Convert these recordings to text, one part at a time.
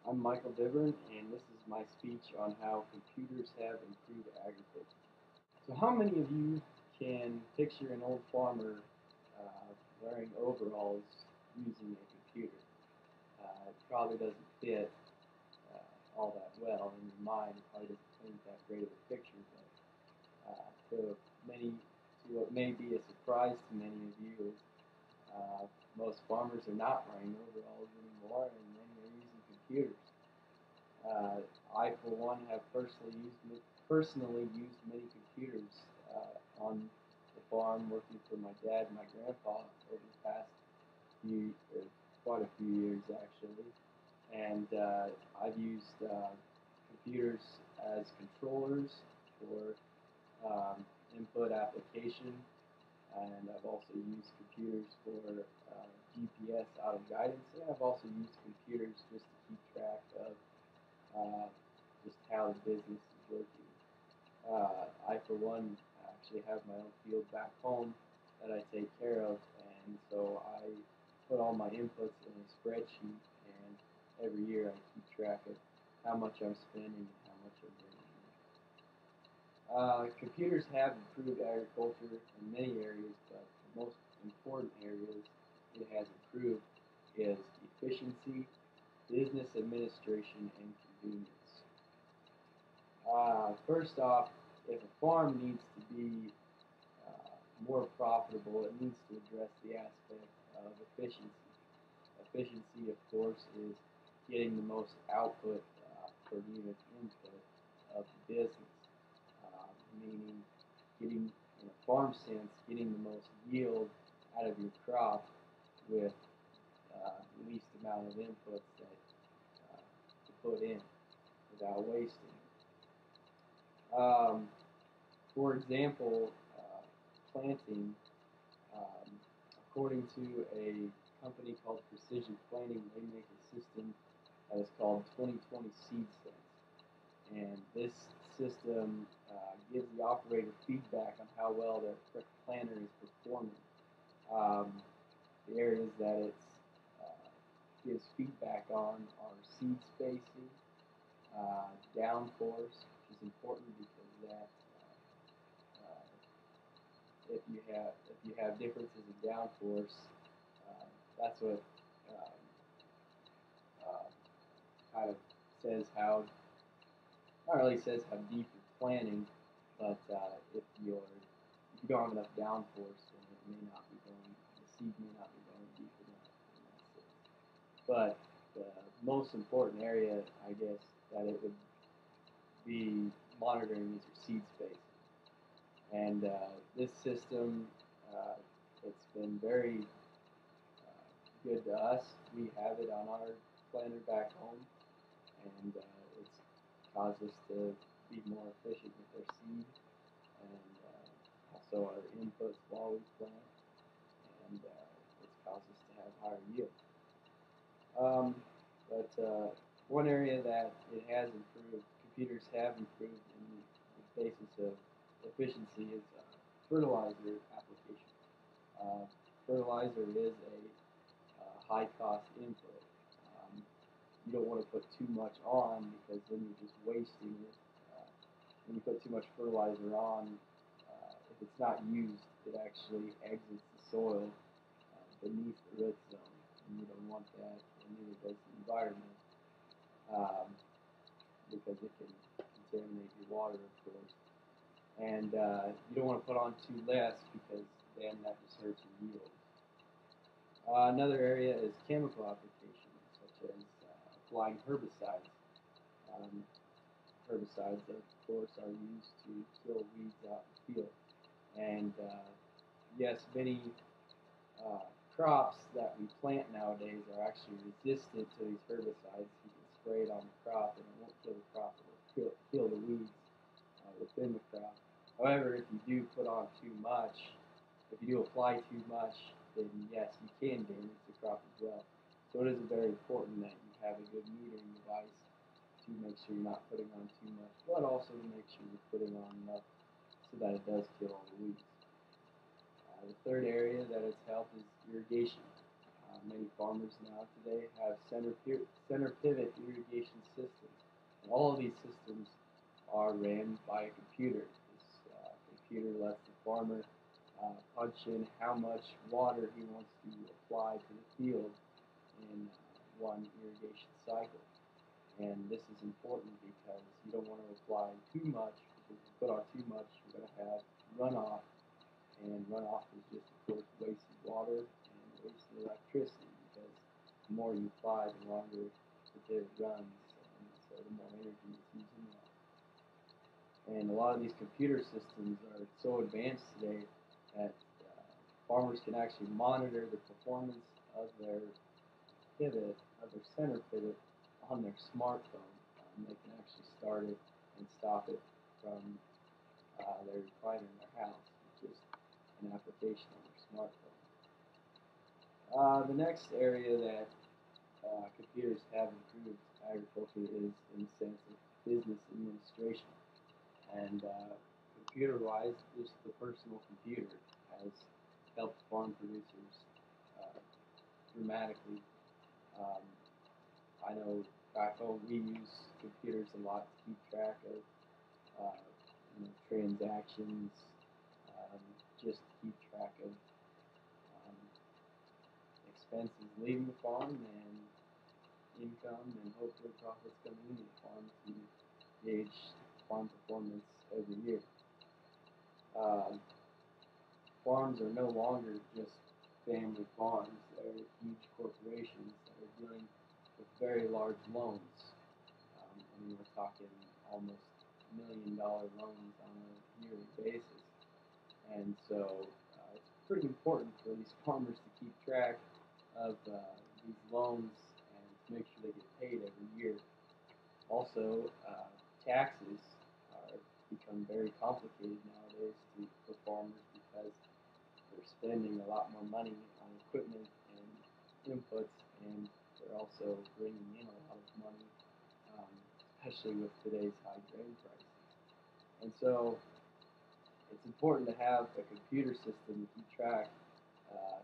I'm Michael Dibburn, and this is my speech on how computers have improved agriculture. So, how many of you can picture an old farmer wearing overalls using a computer? It probably doesn't fit all that well in your mind. It probably doesn't paint that great of a picture, but to many, to what may be a surprise to many of you, is most farmers are not wearing overalls anymore, and many are using computers. Uh, I, for one, have personally used many computers on the farm, working for my dad and my grandpa over the past quite a few years actually. And I've used computers as controllers for input application, and I've also used computers for GPS out of guidance, and I've also used computers just to keep track of uh, just how the business is working. I, for one, actually have my own field back home that I take care of, and so I put all my inputs in a spreadsheet, and every year I keep track of how much I'm spending and how much I'm bringing in. Computers have improved agriculture in many areas, but the most important areas it has improved is efficiency, business administration, and convenience. First off, if a farm needs to be more profitable, it needs to address the aspect of efficiency. Efficiency, of course, is getting the most output per unit input of the business, meaning getting, in a farm sense, getting the most yield out of your crop with the least amount of inputs that to put in without wasting. Um, for example, planting, um, according to a company called Precision Planting, they make a system that is called 2020 Seed Sense. And this system gives the operator feedback on how well their planter is performing. Um, the areas that it gives feedback on are seed spacing, downforce, which is important because that uh, if you have differences in downforce, that's what um, uh, kind of says how, not really says how deep you're planting, but if you don't have enough downforce, then it may not be going, the seed may not be going deep enough in that sense. But the most important area, I guess, that it would be monitoring is your seed spacing. And this system, uh, it's been very good to us. We have it on our planter back home, and it's caused us to be more efficient with our seed and also our inputs while we plant, and it's caused us to have higher yield. Um, but one area that it has improved, computers have improved in the basis of efficiency is fertilizer application. Uh, Fertilizer is a high cost input. Um, you don't want to put too much on because then you're just wasting it. When you put too much fertilizer on, if it's not used, it actually exits the soil beneath the root zone, and you don't want that, and neither does the environment, um, because it can contaminate your water, of course. And you don't want to put on too less because then that just hurts your yield. Another area is chemical applications, such as applying herbicides. Um, Herbicides, of course, are used to kill weeds out in the field. And yes, many uh, crops that we plant nowadays are actually resistant to these herbicides. You can spray it on the crop and it won't kill the crop, it will kill the weeds within the crop. However, if you do put on too much, if you do apply too much, then yes, you can damage the crop as well. So it is very important that you have a good metering device to make sure you're not putting on too much, but also to make sure you're putting on enough so that it does kill all the weeds. The third area that it's helped is irrigation. Many farmers now today have center pivot irrigation systems, and all of these systems are ran by a computer. This computer lets the farmer punch in how much water he wants to apply to the field in one irrigation cycle. And this is important because you don't want to apply too much, because if you put on too much, you're going to have runoff, and runoff is just, of course, wasted water and wasted electricity, because the more you apply, the longer the pivot runs, and so the more energy is using up. And a lot of these computer systems are so advanced today that farmers can actually monitor the performance of their pivot, of their center pivot, on their smartphone. They can actually start it and stop it from their recliner in their house with just an application on their smartphone. The next area that computers have improved agriculture is in the sense of business administration. And computer-wise, just the personal computer has helped farm producers dramatically. Um, I know back home we use computers a lot to keep track of transactions, just to keep track of um, expenses leaving the farm and income and hopefully profits coming into the farm to gauge farm performance every year. Um, Farms are no longer just family farms. They're huge corporations that are dealing with very large loans. We're talking almost $1 million loans on a yearly basis. And so it's pretty important for these farmers to keep track of these loans and to make sure they get paid every year. Also, taxes are become very complicated nowadays for farmers, because they're spending a lot more money on equipment and inputs, and they're also bringing in a lot of money, especially with today's high grain prices. And so it's important to have a computer system to keep track. Uh,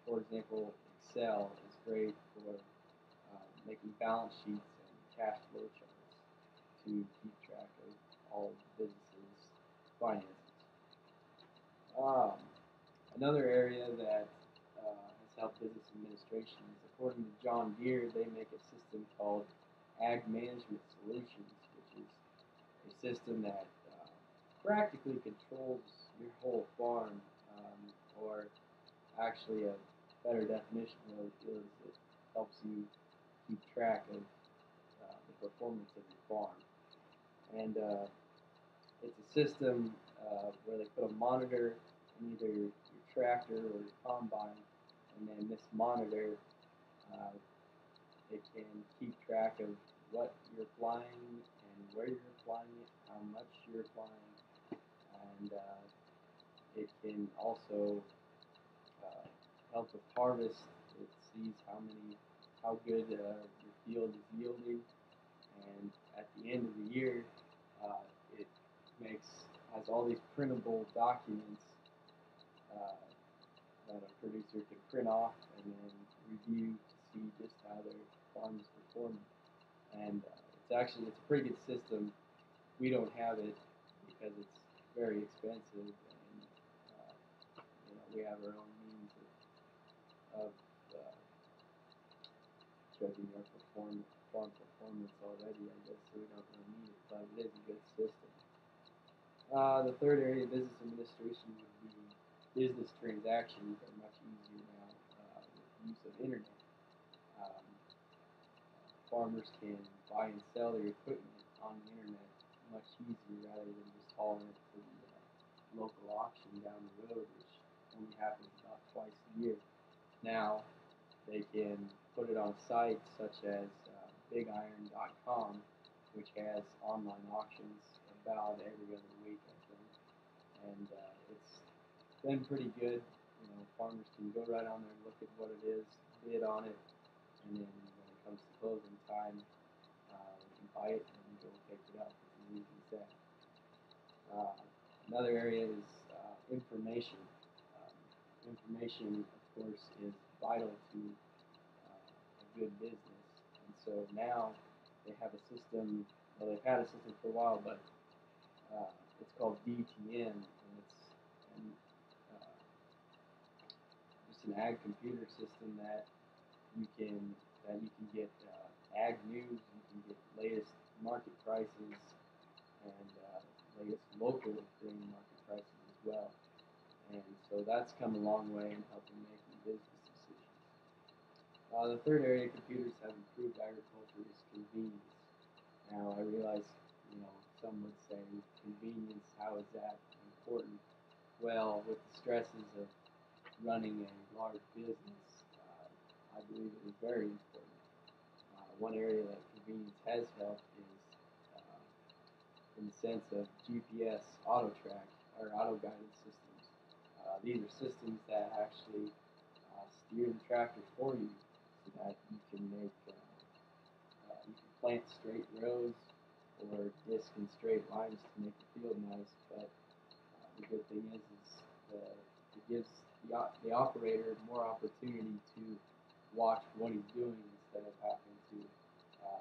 for example, Excel is great for making balance sheets and cash flow charts to keep track of all of the business's finances. Um, Another area that has helped business administration is, according to John Deere, they make a system called Ag Management Solutions, which is a system that practically controls your whole farm, or actually a better definition of what it is, it helps you keep track of the performance of your farm. And it's a system where they put a monitor in either your tractor or your combine, and then this monitor, uh, it can keep track of what you're applying and where you're applying it, how much you're applying, and it can also help with harvest. It sees how good your field is yielding, and at the end of the year, it has all these printable documents that a producer can print off and then review to see just how their farm is performing. And it's a pretty good system. We don't have it because it's very expensive, and we have our own means of judging our farm performance already, I guess, so we don't really need it, but it is a good system. The third area of business administration would be business transactions are much easier now with the use of internet. Um, Farmers can buy and sell their equipment on the internet much easier, rather than just hauling it to the local auction down the road, which only happens about twice a year. Now they can put it on a site such as bigiron.com, which has online auctions about every other week, I think. And it's been pretty good. Farmers can go right on there and look at what it is, bid on it, and then when it comes to closing time, they can buy it and go pick it up. It's as easy as that. Another area is information. Information, of course, is vital to good business. And so now they have a system. Well, they've had a system for a while, but it's called JGEN, and it's an, uh, just an ag computer system that you can get ag news, you can get latest market prices, and latest local grain market prices as well. And so that's come a long way in helping making business decisions. The third area computers have improved agriculture is convenience. Now I realize, some would say convenience, how is that important? Well, with the stresses of running a large business, I believe it is very important. One area that convenience has helped is uh, in the sense of GPS auto track or auto guidance systems. These are systems that actually steer the tractor for you so that you can plant straight rows or disc and straight lines to make the field nice. But the good thing is it gives the operator more opportunity to watch what he's doing instead of having to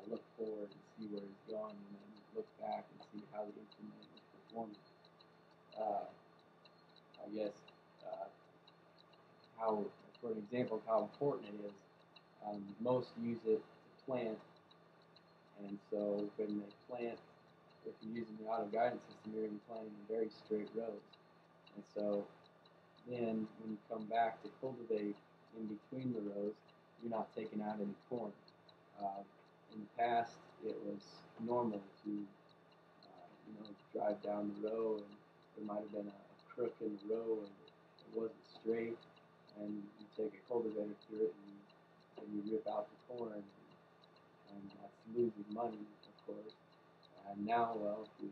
look forward and see where he's going and then look back and see how the implement is performing. Uh, I guess uh, how, for an example of how important it is, most use it to plant, and so when they plant, if you're using the auto guidance system, you're going to be planting in very straight rows. And so then when you come back to cultivate in between the rows, you're not taking out any corn. In the past, it was normal to drive down the row, and there might have been a crook in the row, and it wasn't straight, and you take a cultivator through it, and you rip out the corn, and that's losing money, of course. And now, well, if you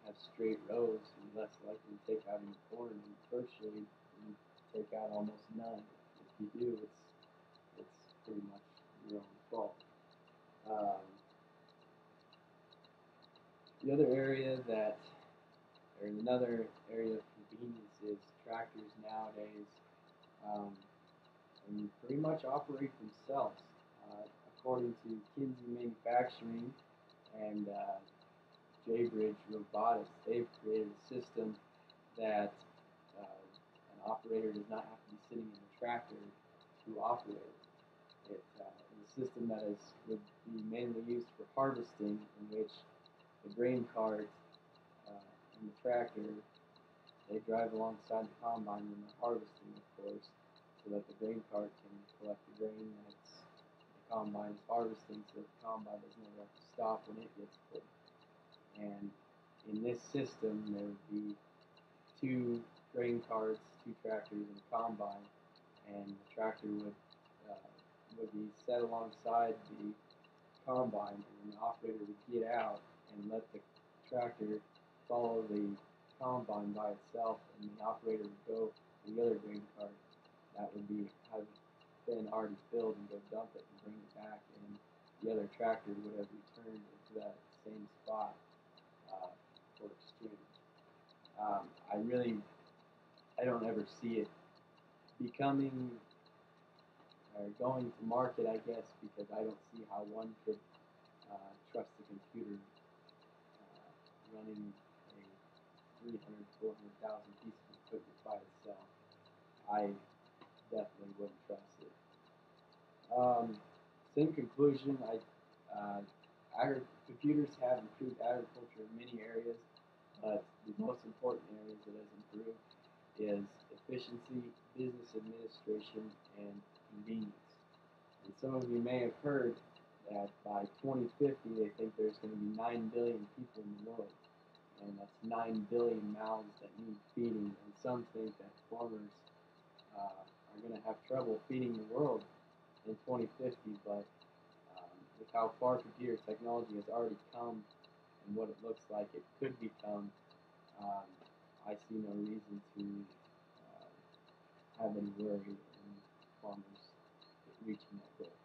have straight rows, you're less likely to take out any corn, and virtually you take out almost none. If you do, it's pretty much your own fault. Um, the other area that, or another area of convenience is tractors nowadays, um, and pretty much operate themselves. According to Kinsey Manufacturing and JBridge Robotics, they've created a system that an operator does not have to be sitting in the tractor to operate it. It is a system that would be mainly used for harvesting, in which the grain cart and the tractor, they drive alongside the combine when they're harvesting, of course, so that the grain cart can collect the grain that the combine is harvesting, so that the combine doesn't ever have to stop when it gets full. And in this system, there would be two grain carts, two tractors, and a combine, and the tractor would be set alongside the combine, and the operator would get out and let the tractor follow the combine by itself, and the operator would go to the other grain cart that would have been already filled and go dump it and bring it back, and the other tractor would have returned to that same spot for exchange. I don't ever see it becoming or going to market, I guess, because I don't see how one could trust the computer running a 300, 400,000 piece of equipment by itself. I definitely wouldn't trust it. Same conclusion. Computers have improved agriculture in many areas, but the most important areas it has improved is efficiency, business administration, and convenience. And some of you may have heard that by 2050 they think there's going to be 9 billion people in the world, and that's 9 billion mouths that need feeding. And some think that farmers are going to have trouble feeding the world in 2050, but with how far computer technology has already come and what it looks like it could become, um, I see no reason to have any worry in farmers reaching that goal.